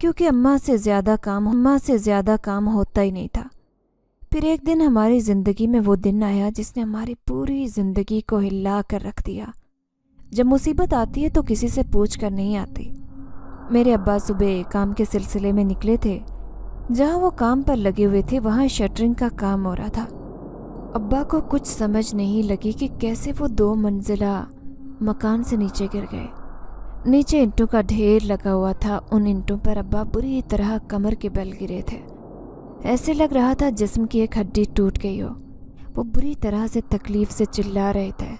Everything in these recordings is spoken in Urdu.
کیونکہ اماں سے زیادہ کام ہوتا ہی نہیں تھا۔ پھر ایک دن ہماری زندگی میں وہ دن آیا جس نے ہماری پوری زندگی کو ہلا کر رکھ دیا۔ جب مصیبت آتی ہے تو کسی سے پوچھ کر نہیں آتی۔ میرے ابا صبح کام کے سلسلے میں نکلے تھے۔ جہاں وہ کام پر لگے ہوئے تھے وہاں شٹرنگ کا کام ہو رہا تھا۔ ابا کو کچھ سمجھ نہیں لگی کہ کیسے وہ 2 منزلہ مکان سے نیچے گر گئے۔ نیچے اینٹوں کا ڈھیر لگا ہوا تھا۔ ان اینٹوں پر ابا بری طرح کمر کے بل گرے تھے۔ ایسے لگ رہا تھا جسم کی ایک ہڈی ٹوٹ گئی ہو۔ وہ بری طرح سے تکلیف سے چلا رہے تھے۔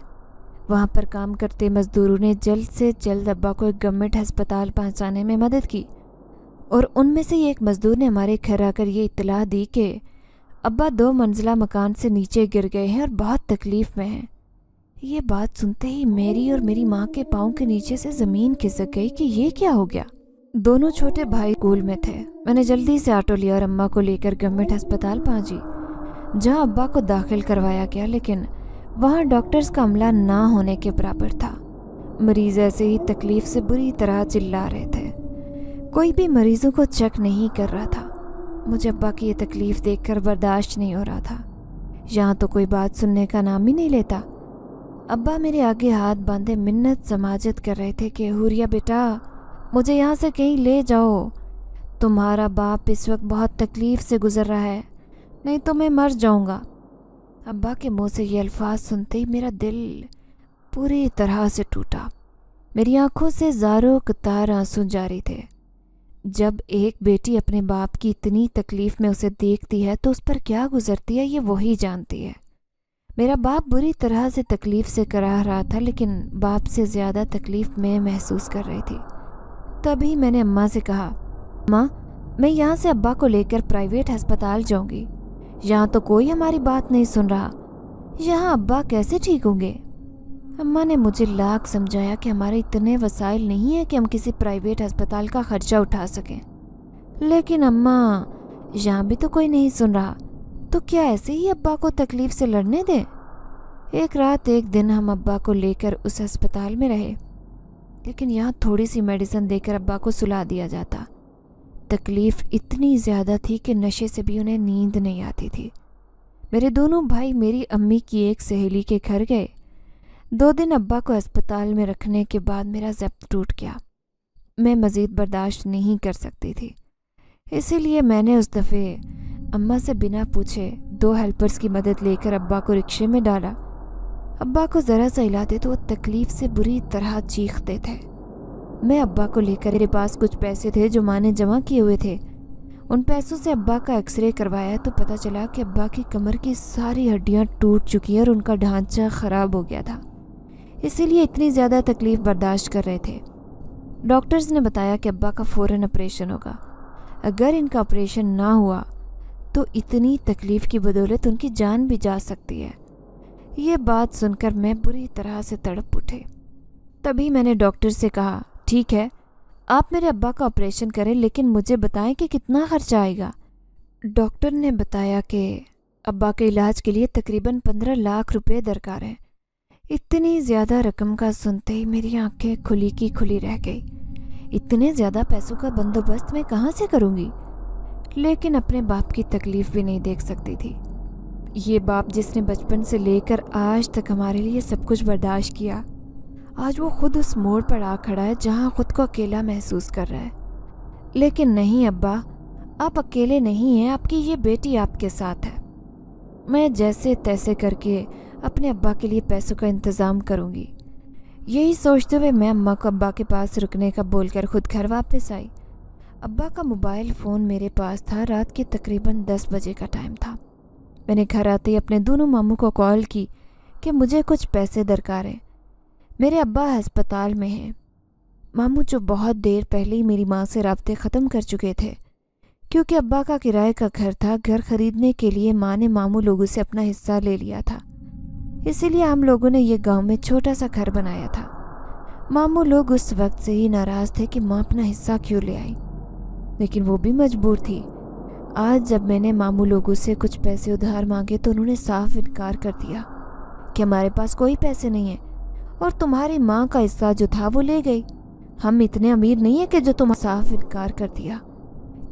وہاں پر کام کرتے مزدوروں نے جلد سے جلد ابا کو ایک گورنمنٹ ہسپتال پہنچانے میں مدد کی، اور ان میں سے ایک مزدور نے ہمارے گھر آ کر یہ اطلاع دی کہ ابا 2 منزلہ مکان سے نیچے گر گئے ہیں اور بہت تکلیف میں ہیں۔ یہ بات سنتے ہی میری اور میری ماں کے پاؤں کے نیچے سے زمین کھسک گئی کہ یہ کیا ہو گیا۔ دونوں چھوٹے بھائی اسکول میں تھے۔ میں نے جلدی سے آٹو لیا اور اماں کو لے کر گورنمنٹ ہسپتال پہنچی، جہاں ابا کو داخل کروایا گیا، لیکن وہاں ڈاکٹرز کا عملہ نہ ہونے کے برابر تھا۔ مریض ایسے ہی تکلیف سے بری طرح چلا رہے تھے۔ کوئی بھی مریضوں کو چیک نہیں کر رہا تھا۔ مجھے ابا کی یہ تکلیف دیکھ کر برداشت نہیں ہو رہا تھا۔ یہاں تو کوئی بات سننے کا نام ہی نہیں لیتا۔ ابا میرے آگے ہاتھ باندھے منت سماجت کر رہے تھے کہ حوریہ بیٹا، مجھے یہاں سے کہیں لے جاؤ، تمہارا باپ اس وقت بہت تکلیف سے گزر رہا ہے، نہیں تو میں مر جاؤں گا۔ ابا کے منہ سے یہ الفاظ سنتے ہی میرا دل پوری طرح سے ٹوٹا۔ میری آنکھوں سے زاروں قطار آنسو جاری تھے۔ جب ایک بیٹی اپنے باپ کی اتنی تکلیف میں اسے دیکھتی ہے تو اس پر کیا گزرتی ہے یہ وہی جانتی ہے۔ میرا باپ بری طرح سے تکلیف سے کراہ رہا تھا، لیکن باپ سے زیادہ تکلیف میں محسوس کر رہی تھی۔ تبھی میں نے اماں سے کہا، ماں، میں یہاں سے ابا کو لے کر پرائیویٹ ہسپتال جاؤں گی۔ یہاں تو کوئی ہماری بات نہیں سن رہا، یہاں ابا کیسے ٹھیک ہوں گے؟ اماں نے مجھے لاکھ سمجھایا کہ ہمارے اتنے وسائل نہیں ہیں کہ ہم کسی پرائیویٹ ہسپتال کا خرچہ اٹھا سکیں، لیکن اماں یہاں بھی تو کوئی نہیں سن رہا، تو کیا ایسے ہی ابا کو تکلیف سے لڑنے دیں؟ ایک رات ایک دن ہم ابا کو لے کر اس ہسپتال میں رہے، لیکن یہاں تھوڑی سی میڈیسن دے کر ابا کو سلا دیا جاتا۔ تکلیف اتنی زیادہ تھی کہ نشے سے بھی انہیں نیند نہیں آتی تھی۔ میرے دونوں بھائی میری امی کی ایک سہیلی کے گھر گئے۔ 2 دن ابا کو ہسپتال میں رکھنے کے بعد میرا ضبط ٹوٹ گیا۔ میں مزید برداشت نہیں کر سکتی تھی، اسی لیے میں نے اس دفعہ اماں سے بنا پوچھے 2 ہیلپرز کی مدد لے کر ابا کو رکشے میں ڈالا۔ ابا کو ذرا سا ہلاتے تو وہ تکلیف سے بری طرح چیختے تھے۔ میں ابا کو لے کر، میرے پاس کچھ پیسے تھے جو ماں نے جمع کیے ہوئے تھے، ان پیسوں سے ابا کا ایکس رے کروایا تو پتہ چلا کہ ابا کی کمر کی ساری ہڈیاں ٹوٹ چکی ہیں اور ان کا ڈھانچہ خراب ہو گیا تھا، اسی لیے اتنی زیادہ تکلیف برداشت کر رہے تھے۔ ڈاکٹرز نے بتایا کہ ابا کا فوراً آپریشن ہوگا۔ اگر ان کا آپریشن نہ ہوا تو اتنی تکلیف کی بدولت ان کی جان بھی جا سکتی ہے۔ یہ بات سن کر میں بری طرح سے تڑپ اٹھے۔ تبھی میں نے ڈاکٹر سے کہا، ٹھیک ہے، آپ میرے ابا کا آپریشن کریں، لیکن مجھے بتائیں کہ کتنا خرچہ آئے گا۔ ڈاکٹر نے بتایا کہ ابا کے علاج کے لیے تقریباً 15 لاکھ روپے درکار ہیں۔ اتنی زیادہ رقم کا سنتے ہی میری آنکھیں کھلی کی کھلی رہ گئی۔ اتنے زیادہ پیسوں کا بندوبست میں کہاں سے کروں گی؟ لیکن اپنے باپ کی تکلیف بھی نہیں دیکھ سکتی تھی۔ یہ باپ جس نے بچپن سے لے کر آج تک ہمارے لیے سب کچھ برداشت کیا، آج وہ خود اس موڑ پر آ کھڑا ہے جہاں خود کو اکیلا محسوس کر رہا ہے۔ لیکن نہیں ابا، آپ اکیلے نہیں ہیں، آپ کی یہ بیٹی آپ کے ساتھ ہے۔ میں جیسے تیسے کر کے اپنے ابا کے لیے پیسوں کا انتظام کروں گی۔ یہی سوچتے ہوئے میں اماں کو ابا کے پاس رکنے کا بول کر خود گھر واپس آئی۔ ابا کا موبائل فون میرے پاس تھا۔ رات کے تقریباً 10 بجے کا ٹائم تھا۔ میں نے گھر آتے ہی اپنے دونوں ماموں کو کال کی کہ مجھے کچھ پیسے درکار ہیں، میرے ابا ہسپتال میں ہیں۔ ماموں جو بہت دیر پہلے ہی میری ماں سے رابطے ختم کر چکے تھے، کیونکہ ابا کا کرائے کا گھر تھا۔ گھر خریدنے کے لیے ماں نے ماموں لوگوں سے اپنا حصہ لے لیا تھا، اسی لیے ہم لوگوں نے یہ گاؤں میں چھوٹا سا گھر بنایا تھا۔ ماموں لوگ اس وقت سے ہی ناراض تھے کہ ماں اپنا حصہ کیوں لے آئی، لیکن وہ بھی مجبور تھی۔ آج جب میں نے ماموں لوگوں سے کچھ پیسے ادھار مانگے تو انہوں نے صاف انکار کر دیا کہ ہمارے پاس کوئی پیسے نہیں ہیں، اور تمہاری ماں کا حصہ جو تھا وہ لے گئی، ہم اتنے امیر نہیں ہیں کہ جو تم۔ صاف انکار کر دیا۔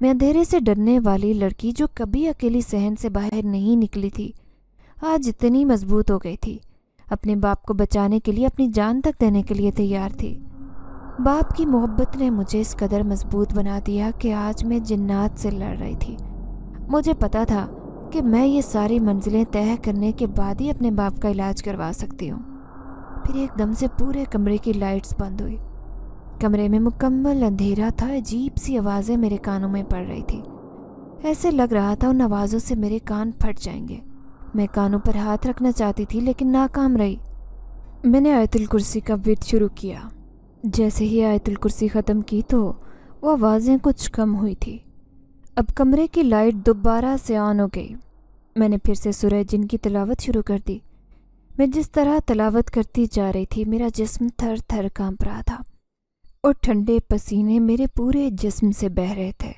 میں اندھیرے سے ڈرنے والی لڑکی جو کبھی اکیلی صحن سے باہر نہیں نکلی تھی، آج اتنی مضبوط ہو گئی تھی، اپنے باپ کو بچانے کے لیے اپنی جان تک دینے کے لیے تیار تھی۔ باپ کی محبت نے مجھے اس قدر مضبوط بنا دیا کہ آج میں جنات سے لڑ رہی تھی۔ مجھے پتا تھا کہ میں یہ ساری منزلیں طے کرنے کے بعد ہی اپنے باپ کا علاج کروا سکتی ہوں۔ پھر ایک دم سے پورے کمرے کی لائٹس بند ہوئی، کمرے میں مکمل اندھیرا تھا، عجیب سی آوازیں میرے کانوں میں پڑ رہی تھی، ایسے لگ رہا تھا ان آوازوں سے میرے کان پھٹ جائیں گے۔ میں کانوں پر ہاتھ رکھنا چاہتی تھی لیکن ناکام رہی۔ میں نے آیت الکرسی کا ورد شروع کیا۔ جیسے ہی آیت الکرسی ختم کی تو وہ آوازیں کچھ کم ہوئی تھی۔ اب کمرے کی لائٹ دوبارہ سے آن ہو گئی۔ میں نے پھر سے سورہ جن کی تلاوت شروع کر دی۔ میں جس طرح تلاوت کرتی جا رہی تھی میرا جسم تھر تھر کانپ رہا تھا اور ٹھنڈے پسینے میرے پورے جسم سے بہہ رہے تھے۔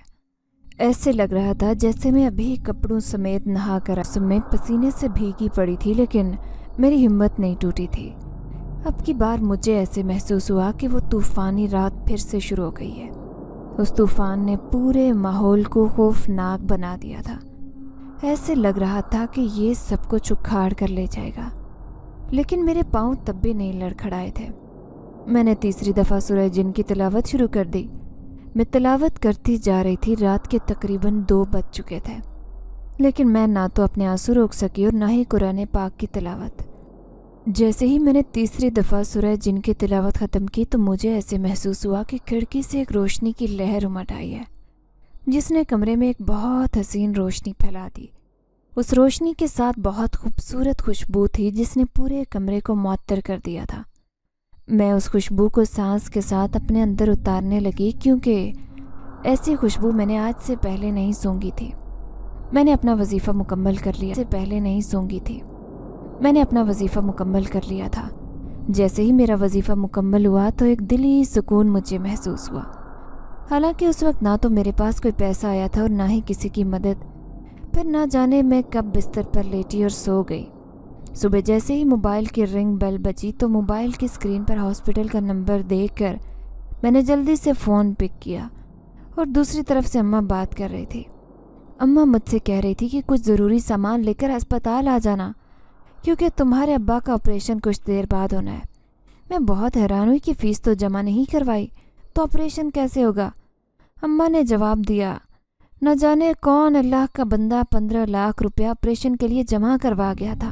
ایسے لگ رہا تھا جیسے میں ابھی کپڑوں سمیت نہا کر سمیت پسینے سے بھیگی پڑی تھی، لیکن میری ہمت نہیں ٹوٹی تھی۔ اب کی بار مجھے ایسے محسوس ہوا کہ وہ طوفانی رات پھر سے شروع ہو گئی ہے۔ اس طوفان نے پورے ماحول کو خوفناک بنا دیا تھا۔ ایسے لگ رہا تھا کہ یہ سب کچھ اکھاڑ کر لے جائے گا، لیکن میرے پاؤں تب بھی نہیں لڑکھڑائے تھے۔ میں نے تیسری دفعہ سورہ جن کی تلاوت شروع کر دی۔ میں تلاوت کرتی جا رہی تھی، رات کے تقریباً 2 بج چکے تھے، لیکن میں نہ تو اپنے آنسو روک سکی اور نہ ہی قرآن پاک کی تلاوت۔ جیسے ہی میں نے تیسری دفعہ سورہ جن کی تلاوت ختم کی تو مجھے ایسے محسوس ہوا کہ کھڑکی سے ایک روشنی کی لہر امٹ آئی ہے، جس نے کمرے میں ایک بہت حسین روشنی پھیلا دی۔ اس روشنی کے ساتھ بہت خوبصورت خوشبو تھی جس نے پورے کمرے کو معطر کر دیا تھا۔ میں اس خوشبو کو سانس کے ساتھ اپنے اندر اتارنے لگی، کیونکہ ایسی خوشبو میں نے آج سے پہلے نہیں سونگھی تھی۔ میں نے اپنا وظیفہ مکمل کر لیا میں نے اپنا وظیفہ مکمل کر لیا تھا۔ جیسے ہی میرا وظیفہ مکمل ہوا تو ایک دلی سکون مجھے محسوس ہوا۔ حالانکہ اس وقت نہ تو میرے پاس کوئی پیسہ آیا تھا اور نہ ہی کسی کی مدد۔ پھر نہ جانے میں کب بستر پر لیٹی اور سو گئی۔ صبح جیسے ہی موبائل کی رنگ بیل بجی تو موبائل کی اسکرین پر ہاسپٹل کا نمبر دیکھ کر میں نے جلدی سے فون پک کیا اور دوسری طرف سے اماں بات کر رہی تھی۔ اماں مجھ سے کہہ رہی تھی کہ کچھ ضروری سامان لے کر ہسپتال آ جانا، کیونکہ تمہارے ابا کا آپریشن کچھ دیر بعد ہونا ہے۔ میں بہت حیران ہوئی کہ فیس تو جمع نہیں کروائی تو آپریشن کیسے ہوگا؟ اماں نے جواب دیا، نہ جانے کون اللہ کا بندہ 15 لاکھ روپیہ آپریشن کے لیے جمع کروا گیا تھا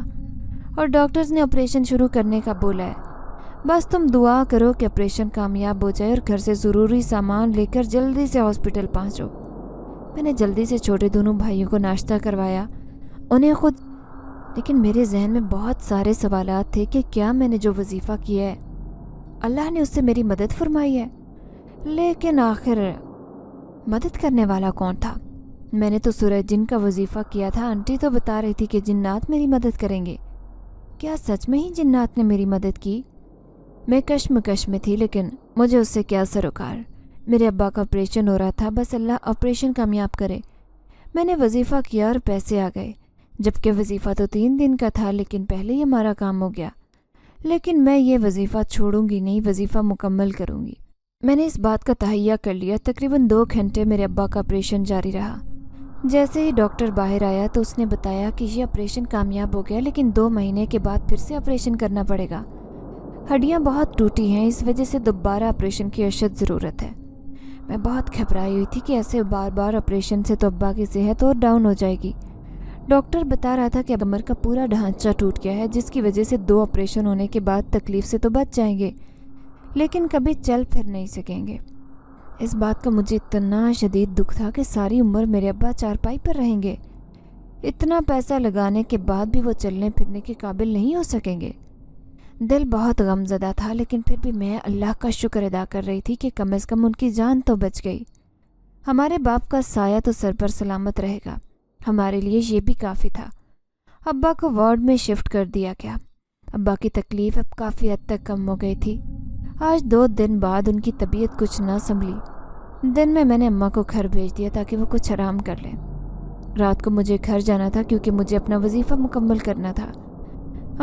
اور ڈاکٹرز نے آپریشن شروع کرنے کا بولا ہے۔ بس تم دعا کرو کہ آپریشن کامیاب ہو جائے اور گھر سے ضروری سامان لے کر جلدی سے ہاسپٹل پہنچو۔ میں نے جلدی سے چھوٹے دونوں بھائیوں کو ناشتہ کروایا، انہیں خود، لیکن میرے ذہن میں بہت سارے سوالات تھے کہ کیا میں نے جو وظیفہ کیا ہے اللہ نے اس سے میری مدد فرمائی ہے؟ لیکن آخر مدد کرنے والا کون تھا؟ میں نے تو سورہ جن کا وظیفہ کیا تھا، آنٹی تو بتا رہی تھی کہ جنات میری مدد کریں گے۔ کیا سچ میں ہی جنات نے میری مدد کی؟ میں کشمکش میں تھی، لیکن مجھے اس سے کیا سروکار؟ میرے ابا کا آپریشن ہو رہا تھا، بس اللہ آپریشن کامیاب کرے۔ میں نے وظیفہ کیا اور پیسے آ گئے، جبکہ وظیفہ تو 3 دن کا تھا، لیکن پہلے ہی ہمارا کام ہو گیا۔ لیکن میں یہ وظیفہ چھوڑوں گی نہیں، وظیفہ مکمل کروں گی۔ میں نے اس بات کا تہیہ کر لیا۔ تقریباً 2 گھنٹے میرے ابا کا آپریشن جاری رہا۔ جیسے ہی ڈاکٹر باہر آیا تو اس نے بتایا کہ یہ آپریشن کامیاب ہو گیا، لیکن 2 مہینے کے بعد پھر سے آپریشن کرنا پڑے گا۔ ہڈیاں بہت ٹوٹی ہیں، اس وجہ سے دوبارہ آپریشن کی اشد ضرورت ہے۔ میں بہت گھبرائی ہوئی تھی کہ ایسے بار بار آپریشن سے تو ابا کی صحت اور ڈاؤن ہو جائے گی۔ ڈاکٹر بتا رہا تھا کہ کمر کا پورا ڈھانچہ ٹوٹ گیا ہے، جس کی وجہ سے 2 آپریشن ہونے کے بعد تکلیف سے تو بچ جائیں گے، لیکن کبھی چل پھر نہیں سکیں گے۔ اس بات کا مجھے اتنا شدید دکھ تھا کہ ساری عمر میرے ابا چارپائی پر رہیں گے۔ اتنا پیسہ لگانے کے بعد بھی وہ چلنے پھرنے کے قابل نہیں ہو سکیں گے۔ دل بہت غم زدہ تھا، لیکن پھر بھی میں اللہ کا شکر ادا کر رہی تھی کہ کم از کم ان کی جان تو بچ گئی۔ ہمارے باپ کا سایہ تو سر پر سلامت رہے گا، ہمارے لیے یہ بھی کافی تھا۔ ابا کو وارڈ میں شفٹ کر دیا گیا۔ ابا کی تکلیف اب کافی حد تک کم ہو گئی تھی۔ آج 2 دن بعد ان کی طبیعت کچھ نہ سنبھلی۔ دن میں نے اماں کو گھر بھیج دیا تاکہ وہ کچھ آرام کر لیں۔ رات کو مجھے گھر جانا تھا کیونکہ مجھے اپنا وظیفہ مکمل کرنا تھا۔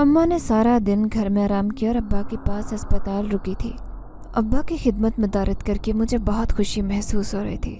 اماں نے سارا دن گھر میں آرام کیا اور ابا کے پاس اسپتال رکی تھی۔ ابا کی خدمت مدارت کر کے مجھے بہت خوشی محسوس ہو رہی تھی۔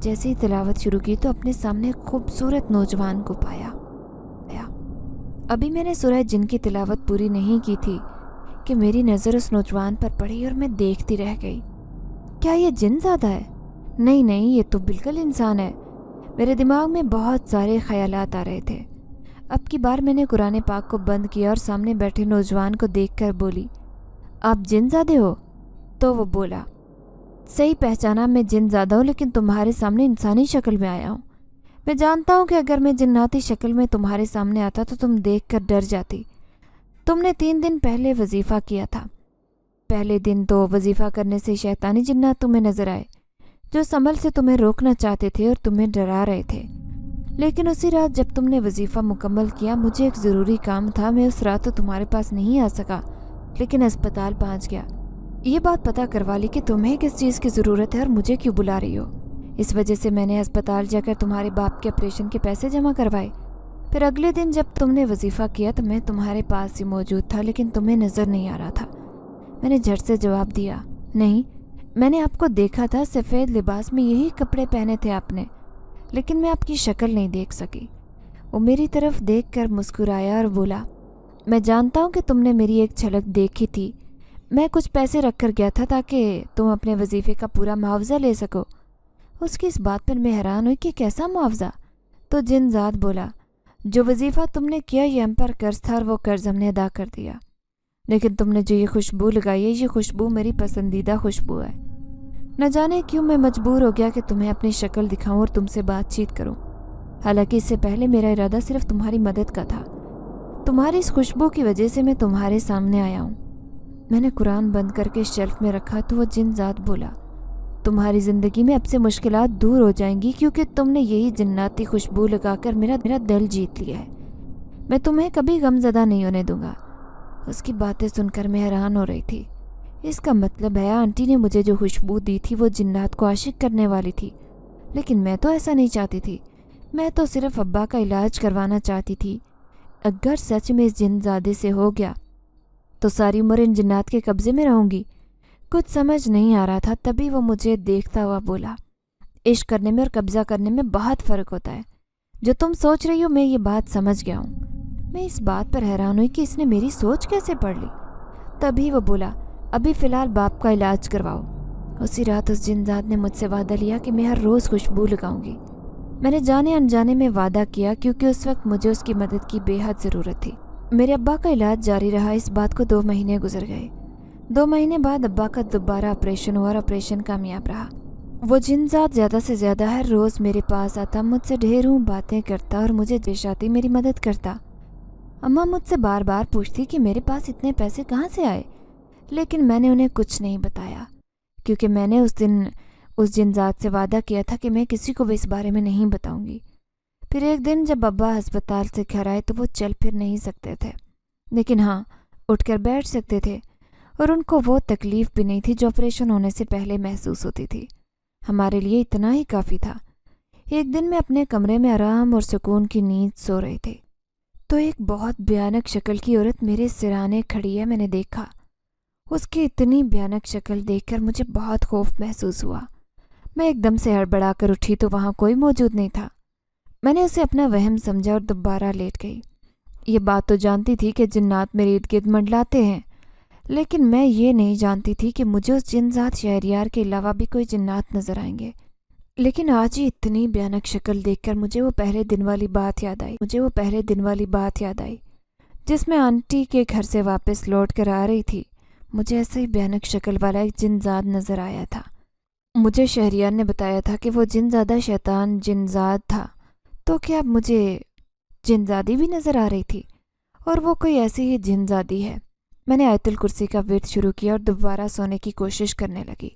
جیسے ہی تلاوت شروع کی تو اپنے سامنے ایک خوبصورت نوجوان کو پایا۔ ابھی میں نے سورہ جن کی تلاوت پوری نہیں کی تھی کہ میری نظر اس نوجوان پر پڑی اور میں دیکھتی رہ گئی۔ کیا یہ جن زادہ ہے؟ نہیں، یہ تو بالکل انسان ہے۔ میرے دماغ میں بہت سارے خیالات آ رہے تھے۔ اب کی بار میں نے قرآن پاک کو بند کیا اور سامنے بیٹھے نوجوان کو دیکھ کر بولی، آپ جن زادے ہو؟ تو وہ بولا، صحیح پہچانا، میں جن زادہ ہوں، لیکن تمہارے سامنے انسانی شکل میں آیا ہوں۔ میں جانتا ہوں کہ اگر میں جناتی شکل میں تمہارے سامنے آتا تو تم دیکھ کر ڈر جاتی۔ تم نے 3 دن پہلے وظیفہ کیا تھا۔ پہلے دن تو وظیفہ کرنے سے شیطانی جنات تمہیں نظر آئے جو اس عمل سے تمہیں روکنا چاہتے تھے اور تمہیں ڈرا رہے تھے۔ لیکن اسی رات جب تم نے وظیفہ مکمل کیا، مجھے ایک ضروری کام تھا، میں اس رات تو تمہارے پاس نہیں آ سکا، لیکن اسپتال پہنچ گیا۔ یہ بات پتہ کروا لی کہ تمہیں کس چیز کی ضرورت ہے اور مجھے کیوں بلا رہی ہو۔ اس وجہ سے میں نے اسپتال جا کر تمہارے باپ کے آپریشن کے پیسے جمع کروائے۔ پھر اگلے دن جب تم نے وظیفہ کیا تو میں تمہارے پاس ہی موجود تھا، لیکن تمہیں نظر نہیں آ رہا تھا۔ میں نے جھٹ سے جواب دیا، نہیں، میں نے آپ کو دیکھا تھا، سفید لباس میں یہی کپڑے پہنے تھے آپ نے، لیکن میں آپ کی شکل نہیں دیکھ سکی۔ وہ میری طرف دیکھ کر مسکرایا اور بولا، میں جانتا ہوں کہ تم نے میری ایک جھلک دیکھی تھی۔ میں کچھ پیسے رکھ کر گیا تھا تاکہ تم اپنے وظیفے کا پورا معاوضہ لے سکو۔ اس کی اس بات پر میں حیران ہوئی کہ کیسا معاوضہ؟ تو جن زاد بولا، جو وظیفہ تم نے کیا یہ ہم پر قرض تھا اور وہ قرض ہم نے ادا کر دیا، لیکن تم نے جو یہ خوشبو لگائی ہے، یہ خوشبو میری پسندیدہ خوشبو ہے۔ نہ جانے کیوں میں مجبور ہو گیا کہ تمہیں اپنی شکل دکھاؤں اور تم سے بات چیت کروں، حالانکہ اس سے پہلے میرا ارادہ صرف تمہاری مدد کا تھا۔ تمہاری اس خوشبو کی وجہ سے میں تمہارے سامنے آیا ہوں۔ میں نے قرآن بند کر کے شیلف میں رکھا تو وہ جن زاد بولا، تمہاری زندگی میں اب سے مشکلات دور ہو جائیں گی کیونکہ تم نے یہی جناتی خوشبو لگا کر میرا دل جیت لیا ہے۔ میں تمہیں کبھی غم زدہ نہیں ہونے دوں گا۔ اس کی باتیں سن کر میں حیران ہو رہی تھی۔ اس کا مطلب ہے آنٹی نے مجھے جو خوشبو دی تھی وہ جنات کو عاشق کرنے والی تھی، لیکن میں تو ایسا نہیں چاہتی تھی۔ میں تو صرف ابا کا علاج کروانا چاہتی تھی۔ اگر سچ میں اس جن زادے سے ہو گیا تو ساری عمر ان جنات کے قبضے میں رہوں گی۔ کچھ سمجھ نہیں آ رہا تھا، تبھی وہ مجھے دیکھتا ہوا بولا، عشق کرنے میں اور قبضہ کرنے میں بہت فرق ہوتا ہے۔ جو تم سوچ رہی ہو میں یہ بات سمجھ گیا ہوں۔ میں اس بات پر حیران ہوئی کہ اس نے میری سوچ کیسے پڑھ لی۔ تبھی وہ بولا، ابھی فی الحال باپ کا علاج کرواؤ۔ اسی رات اس جن زاد نے مجھ سے وعدہ لیا کہ میں ہر روز خوشبو لگاؤں گی۔ میں نے جانے انجانے میں وعدہ کیا کیونکہ اس وقت مجھے اس کی مدد کی بے حد ضرورت تھی۔ میرے ابا کا علاج جاری رہا۔ اس بات کو 2 مہینے گزر گئے۔ 2 مہینے بعد ابا کا دوبارہ آپریشن ہوا اور آپریشن کامیاب رہا۔ وہ جن زاد زیادہ سے زیادہ ہر روز میرے پاس آتا، مجھ سے ڈھیروں باتیں کرتا اور مجھے پیش آتی میری مدد کرتا۔ اماں مجھ سے بار بار پوچھتی کہ میرے پاس اتنے پیسے کہاں سے آئے، لیکن میں نے انہیں کچھ نہیں بتایا کیونکہ میں نے اس دن اس جن زاد سے وعدہ کیا تھا کہ میں کسی کو بھی اس بارے میں نہیں بتاؤں گی۔ پھر ایک دن جب ابا ہسپتال سے گھر آئے تو وہ چل پھر نہیں سکتے تھے، لیکن ہاں اٹھ کر بیٹھ سکتے تھے، اور ان کو وہ تکلیف بھی نہیں تھی جو آپریشن ہونے سے پہلے محسوس ہوتی تھی۔ ہمارے لیے اتنا ہی کافی تھا۔ ایک دن میں اپنے کمرے میں آرام اور سکون کی نیند سو رہی تھی تو ایک بہت بھیانک شکل کی عورت میرے سرانے کھڑی ہے۔ میں نے دیکھا، اس کی اتنی بھیانک شکل دیکھ کر مجھے بہت خوف محسوس ہوا۔ میں ایک دم سے ہڑبڑا کر اٹھی تو وہاں کوئی موجود نہیں تھا۔ میں نے اسے اپنا وہم سمجھا اور دوبارہ لیٹ گئی۔ یہ بات تو جانتی تھی کہ جنات میرے ارد گرد منڈلاتے ہیں، لیکن میں یہ نہیں جانتی تھی کہ مجھے اس جن زاد شہریار کے علاوہ بھی کوئی جنات نظر آئیں گے۔ لیکن آج ہی اتنی بھیانک شکل دیکھ کر مجھے وہ پہلے دن والی بات یاد آئی جس میں آنٹی کے گھر سے واپس لوٹ کر آ رہی تھی۔ مجھے ایسے ہی بھیانک شکل والا ایک جن زاد نظر آیا تھا۔ مجھے شہریار نے بتایا تھا کہ وہ جن زادہ شیطان جن زاد تھا، تو کیا اب مجھے جن زادی بھی نظر آ رہی تھی، اور وہ کوئی ایسی ہی جن زادی ہے۔ میں نے آیت الکرسی کا ورد شروع کیا اور دوبارہ سونے کی کوشش کرنے لگی۔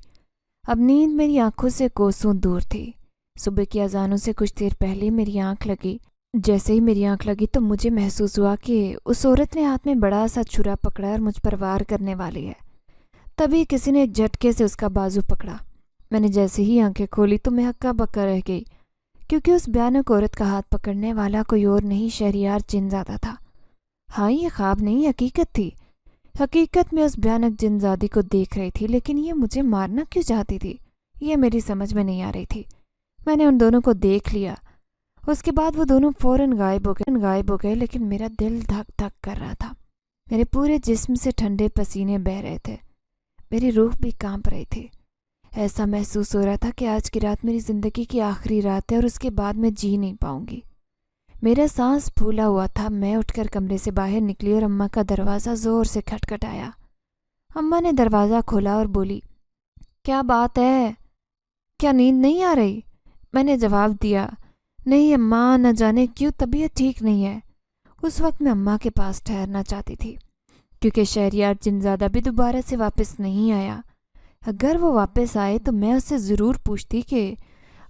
اب نیند میری آنکھوں سے کوسوں دور تھی۔ صبح کی اذانوں سے کچھ دیر پہلے میری آنکھ لگی۔ جیسے ہی میری آنکھ لگی تو مجھے محسوس ہوا کہ اس عورت نے ہاتھ میں بڑا سا چھرا پکڑا اور مجھ پر وار کرنے والی ہے۔ تبھی کسی نے ایک جھٹکے سے اس کا بازو پکڑا۔ میں نے جیسے ہی آنکھیں کھولی تو میں ہکا بکا رہ گئی، کیونکہ اس بھیانک عورت کا ہاتھ پکڑنے والا کوئی اور نہیں، شہریار جن زادہ تھا۔ ہاں، یہ خواب نہیں، حقیقت تھی۔ حقیقت میں اس بھیانک جن زادی کو دیکھ رہی تھی، لیکن یہ مجھے مارنا کیوں چاہتی تھی، یہ میری سمجھ میں نہیں آ رہی تھی۔ میں نے ان دونوں کو دیکھ لیا۔ اس کے بعد وہ دونوں فوراً غائب ہو گئے، لیکن میرا دل دھک دھک کر رہا تھا۔ میرے پورے جسم سے ٹھنڈے پسینے بہہ رہے تھے، میری روح بھی کانپ رہی تھی۔ ایسا محسوس ہو رہا تھا کہ آج کی رات میری زندگی کی آخری رات ہے اور اس کے بعد میں جی نہیں پاؤں گی۔ میرا سانس پھولا ہوا تھا۔ میں اٹھ کر کمرے سے باہر نکلی اور اماں کا دروازہ زور سے کھٹکھٹایا۔ اماں نے دروازہ کھولا اور بولی، کیا بات ہے؟ کیا نیند نہیں آ رہی؟ میں نے جواب دیا، نہیں اماں، نہ جانے کیوں طبیعت ٹھیک نہیں ہے۔ اس وقت میں اماں کے پاس ٹھہرنا چاہتی تھی، کیونکہ شہریار جنزادہ بھی دوبارہ سے واپس نہیں آیا۔ اگر وہ واپس آئے تو میں اس سے ضرور پوچھتی کہ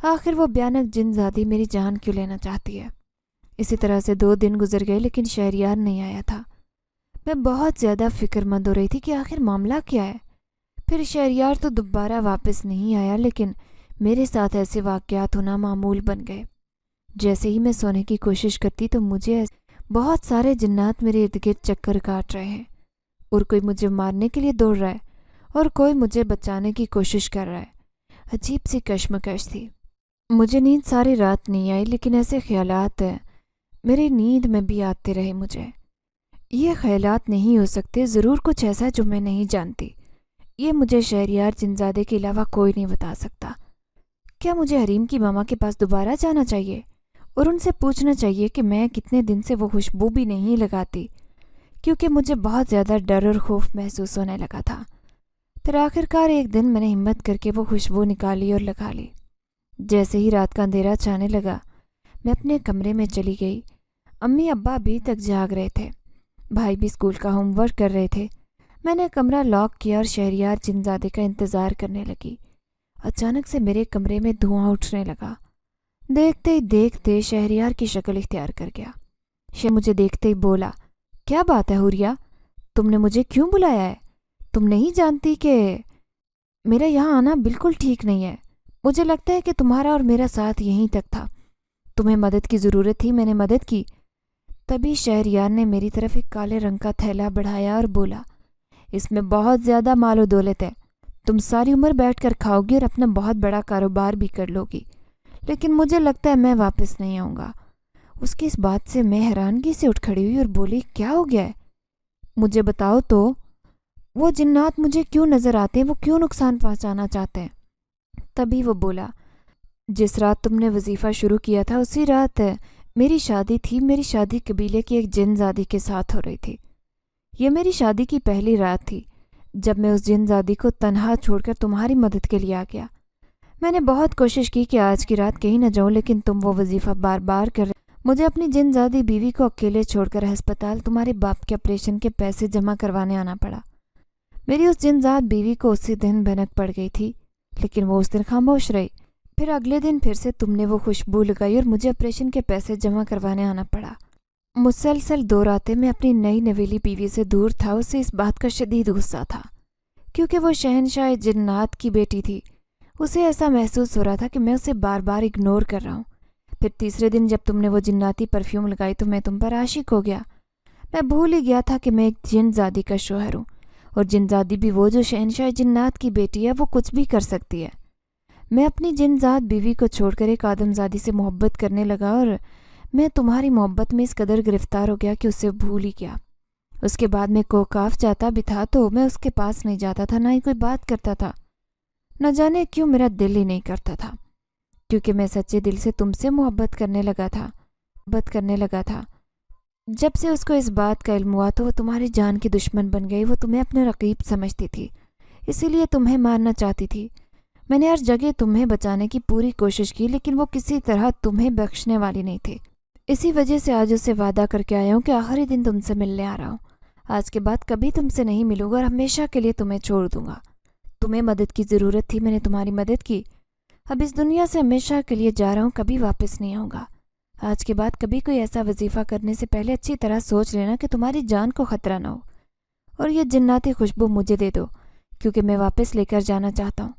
آخر وہ بھیانک جنزادی میری جان کیوں لینا چاہتی ہے۔ اسی طرح سے 2 دن گزر گئے، لیکن شہریار نہیں آیا تھا۔ میں بہت زیادہ فکر مند ہو رہی تھی کہ آخر معاملہ کیا ہے۔ پھر شہریار تو دوبارہ واپس نہیں آیا، لیکن میرے ساتھ ایسے واقعات ہونا معمول بن گئے۔ جیسے ہی میں سونے کی کوشش کرتی تو مجھے بہت سارے جنات میرے ارد گرد چکر کاٹ رہے ہیں، اور کوئی مجھے مارنے کے لیے دوڑ رہا ہے اور کوئی مجھے بچانے کی کوشش کر رہا ہے۔ عجیب سی کشمکش تھی۔ مجھے نیند ساری رات نہیں آئی، لیکن ایسے خیالات میری نیند میں بھی آتے رہے۔ مجھے یہ خیالات نہیں ہو سکتے، ضرور کچھ ایسا جو میں نہیں جانتی۔ یہ مجھے شہریار جنزادے کے علاوہ کوئی نہیں بتا سکتا۔ کیا مجھے حریم کی ماما کے پاس دوبارہ جانا چاہیے اور ان سے پوچھنا چاہیے کہ میں کتنے دن سے وہ خوشبو بھی نہیں لگاتی، کیونکہ مجھے بہت زیادہ ڈر اور خوف محسوس ہونے لگا تھا۔ پھر آخرکار ایک دن میں نے ہمت کر کے وہ خوشبو نکالی اور لگا لی۔ جیسے ہی رات کا اندھیرا چھانے لگا، میں اپنے کمرے میں چلی گئی۔ امی ابا ابھی تک جاگ رہے تھے، بھائی بھی اسکول کا ہوم ورک کر رہے تھے۔ میں نے کمرہ لاک کیا اور شہریار جنزادے کا انتظار کرنے لگی۔ اچانک سے میرے کمرے میں دھواں اٹھنے لگا۔ دیکھتے ہی دیکھتے شہریار کی شکل اختیار کر گیا۔ مجھے دیکھتے ہی بولا، کیا بات ہے حوریہ، تم نے مجھے کیوں بلایا ہے؟ تم نہیں جانتی کہ میرا یہاں آنا بالکل ٹھیک نہیں ہے؟ مجھے لگتا ہے کہ تمہارا اور میرا ساتھ یہیں تک تھا۔ تمہیں مدد کی ضرورت تھی، میں نے مدد کی۔ تبھی شہریار نے میری طرف ایک کالے رنگ کا تھیلا بڑھایا اور بولا، اس میں بہت زیادہ مال و دولت ہے، تم ساری عمر بیٹھ کر کھاؤ گی اور اپنا بہت بڑا کاروبار بھی کر لو گی، لیکن مجھے لگتا ہے میں واپس نہیں آؤں گا۔ اس کی اس بات سے میں حیرانگی سے اٹھ کھڑی ہوئی اور بولی، کیا ہو گیا ہے؟ مجھے بتاؤ تو، وہ جنات مجھے کیوں نظر آتے ہیں؟ وہ کیوں نقصان پہنچانا چاہتے ہیں؟ تبھی وہ بولا، جس رات تم نے وظیفہ شروع کیا تھا اسی رات میری شادی تھی۔ میری شادی قبیلے کی ایک جن زادی کے ساتھ ہو رہی تھی۔ یہ میری شادی کی پہلی رات تھی جب میں اس جن زادی کو تنہا چھوڑ کر تمہاری مدد کے لیے آ گیا۔ میں نے بہت کوشش کی کہ آج کی رات کہیں نہ جاؤں، لیکن تم وہ وظیفہ بار بار کر رہے۔ مجھے اپنی جن زادی بیوی کو اکیلے چھوڑ کر ہسپتال تمہارے باپ کے آپریشن کے پیسے جمع کروانے آنا پڑا۔ میری اس جن زاد بیوی کو اسی دن بھنک پڑ گئی تھی، لیکن وہ اس دن خاموش رہی۔ پھر اگلے دن پھر سے تم نے وہ خوشبو لگائی اور مجھے آپریشن کے پیسے جمع کروانے آنا پڑا۔ مسلسل 2 راتیں میں اپنی نئی نویلی بیوی سے دور تھا۔ اسے اس بات کا شدید غصہ تھا، کیونکہ وہ شہنشاہ جنات کی بیٹی تھی۔ اسے ایسا محسوس ہو رہا تھا کہ میں اسے بار بار اگنور کر رہا ہوں۔ پھر تیسرے دن جب تم نے وہ جناتی پرفیوم لگائی تو میں تم پر عاشق ہو گیا۔ میں بھول ہی گیا تھا کہ میں ایک جن زادی کا شوہر ہوں، اور جن زادی بھی وہ جو شہنشاہ جنات کی بیٹی ہے، وہ کچھ بھی کر سکتی ہے۔ میں اپنی جن زاد بیوی کو چھوڑ کر ایک آدم زادی سے محبت کرنے لگا، اور میں تمہاری محبت میں اس قدر گرفتار ہو گیا کہ اسے بھول ہی گیا۔ اس کے بعد میں کوکاف جاتا بھی تھا تو میں اس کے پاس نہیں جاتا تھا، نہ ہی کوئی بات کرتا تھا۔ نہ جانے کیوں میرا دل ہی نہیں کرتا تھا، کیونکہ میں سچے دل سے تم سے محبت کرنے لگا تھا۔ جب سے اس کو اس بات کا علم ہوا تو وہ تمہاری جان کی دشمن بن گئی۔ وہ تمہیں اپنے رقیب سمجھتی تھی، اسی لیے تمہیں مارنا چاہتی تھی۔ میں نے ہر جگہ تمہیں بچانے کی پوری کوشش کی، لیکن وہ کسی طرح تمہیں بخشنے والی نہیں تھی۔ اسی وجہ سے آج اسے وعدہ کر کے آیا ہوں کہ آخری دن تم سے ملنے آ رہا ہوں۔ آج کے بعد کبھی تم سے نہیں ملوں گا اور ہمیشہ کے لیے تمہیں چھوڑ دوں گا۔ تمہیں مدد کی ضرورت تھی، میں نے تمہاری مدد کی۔ اب اس دنیا سے ہمیشہ کے لیے جا رہا ہوں، کبھی واپس نہیں آؤں گا۔ آج کے بعد کبھی کوئی ایسا وظیفہ کرنے سے پہلے اچھی طرح سوچ لینا کہ تمہاری جان کو خطرہ نہ ہو، اور یہ جناتی خوشبو مجھے دے دو، کیونکہ میں واپس لے کر جانا چاہتا ہوں۔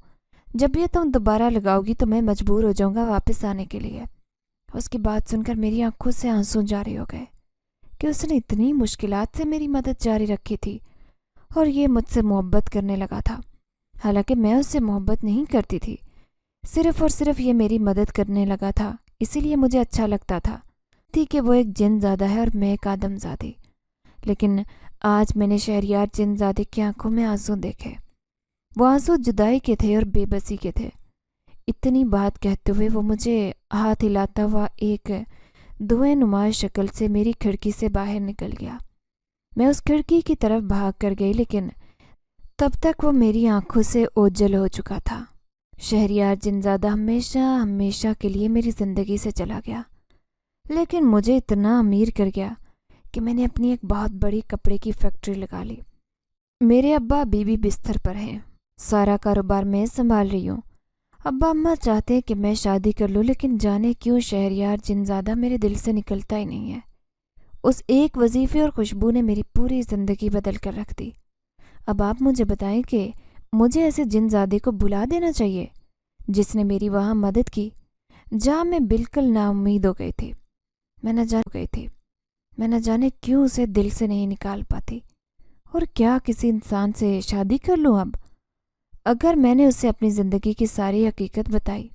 جب یہ تم دوبارہ لگاؤ گی تو میں مجبور ہو جاؤں گا واپس آنے کے لیے۔ اس کی بات سن کر میری آنکھوں سے آنسو جاری ہو گئے کہ اس نے اتنی مشکلات سے میری مدد جاری رکھی تھی، اور یہ مجھ سے محبت کرنے لگا تھا، حالانکہ میں اس سے محبت نہیں کرتی تھی۔ صرف اور صرف یہ میری مدد کرنے لگا تھا، اسی لیے مجھے اچھا لگتا تھی کہ وہ ایک جن زادہ ہے اور میں ایک آدم زادی۔ لیکن آج میں نے شہریار جن زادے کی آنکھوں میں آنسو دیکھے۔ وہ آنسو جدائی کے تھے اور بے بسی کے تھے۔ اتنی بات کہتے ہوئے وہ مجھے ہاتھ ہلاتا ہوا ایک دھوئیں نما شکل سے میری کھڑکی سے باہر نکل گیا۔ میں اس کھڑکی کی طرف بھاگ کر گئی، لیکن تب تک وہ میری آنکھوں سے اوجھل ہو چکا تھا۔ شہریار جن زادہ ہمیشہ ہمیشہ کے لیے میری زندگی سے چلا گیا، لیکن مجھے اتنا امیر کر گیا کہ میں نے اپنی ایک بہت بڑی کپڑے کی فیکٹری لگا لی۔ میرے ابا بیوی بستر پر ہیں، سارا کاروبار میں سنبھال رہی ہوں۔ ابا اماں چاہتے ہیں کہ میں شادی کر لوں، لیکن جانے کیوں شہریار جن زادہ میرے دل سے نکلتا ہی نہیں ہے۔ اس ایک وظیفے اور خوشبو نے میری پوری زندگی بدل کر رکھ دی۔ اب آپ مجھے بتائیں کہ مجھے ایسے جن زادے کو بلا دینا چاہیے جس نے میری وہاں مدد کی جہاں میں بالکل نا امید ہو گئی تھی۔ میں نہ جانے کیوں اسے دل سے نہیں نکال پاتی۔ اور کیا کسی انسان سے شادی کر لوں اب؟ اگر میں نے اسے اپنی زندگی کی ساری حقیقت بتائی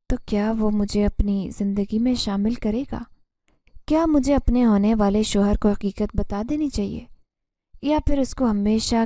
تو کیا وہ مجھے اپنی زندگی میں شامل کرے گا؟ کیا مجھے اپنے ہونے والے شوہر کو حقیقت بتا دینی چاہیے، یا پھر اس کو ہمیشہ